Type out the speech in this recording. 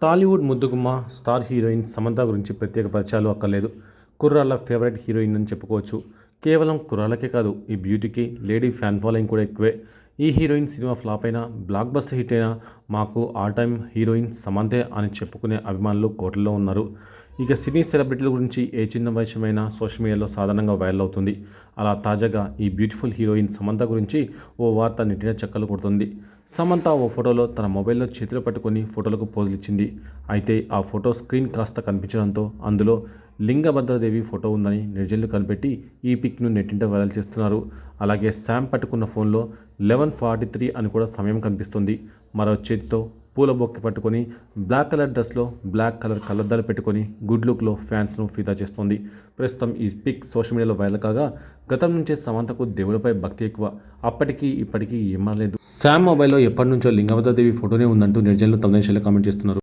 Tollywood ముద్దుగుమ్మ star heroine Samantha గురించి ప్రత్యేక పరిచయాలు అక్కర్లేదు. కుర్రాళ్ళ ఫేవరెట్ హీరోయిన్ అని చెప్పుకోవచ్చు. కేవలం కుర్రాళ్ళకే కాదు, ఈ బ్యూటీకి లేడీ ఫ్యాన్ ఫాలోయింగ్ కూడా ఎక్కువే. ఈ హీరోయిన్ సినిమా ఫ్లాప్ అయినా, బ్లాక్ బస్టర్ హిట్ అయినా మాకు ఆల్ టైమ్ హీరోయిన్ సమంతే అని చెప్పుకునే అభిమానులు కోట్లలో ఉన్నారు. ఇక సినీ సెలబ్రిటీల గురించి ఏ చిన్న విషయమైనా సోషల్ మీడియాలో సాధారణంగా వైరల్ అవుతుంది. అలా తాజాగా ఈ బ్యూటిఫుల్ హీరోయిన్ సమంత గురించి ఓ వార్త నెట్టిన చక్కర్లు కొడుతుంది. సమంత ఓ ఫోటోలో తన మొబైల్లో చేతులు పట్టుకొని ఫోటోలకు పోజులు ఇచ్చింది. అయితే ఆ ఫోటో స్క్రీన్ కాస్త కనిపించడంతో అందులో లింగభద్రదేవి ఫోటో ఉందని నెటిజన్లు కనిపెట్టి ఈ పిక్ను నెట్టింట వైరల్ చేస్తున్నారు. అలాగే శామ్ పట్టుకున్న ఫోన్లో 11:43 అని కూడా సమయం కనిపిస్తుంది. మరో చేతితో పూల బొక్కి పట్టుకొని బ్లాక్ కలర్ డ్రెస్లో బ్లాక్ కలర్ కళ్ళద్దాలు పెట్టుకొని గుడ్ లుక్లో ఫ్యాన్స్ను ఫిదా చేస్తోంది. ప్రస్తుతం ఈ పిక్ సోషల్ మీడియాలో వైరల్ కాగా, గతం నుంచే సమంతకు దేవుడిపై భక్తి ఎక్కువ. అప్పటికీ ఇప్పటికీ ఏమనలేదు. శామ్ మొబైల్లో ఎప్పటి నుంచో లింగభద్రదేవి ఫోటోనే ఉందంటూ నెటిజన్లు తమదేశంలో కామెంట్ చేస్తున్నారు.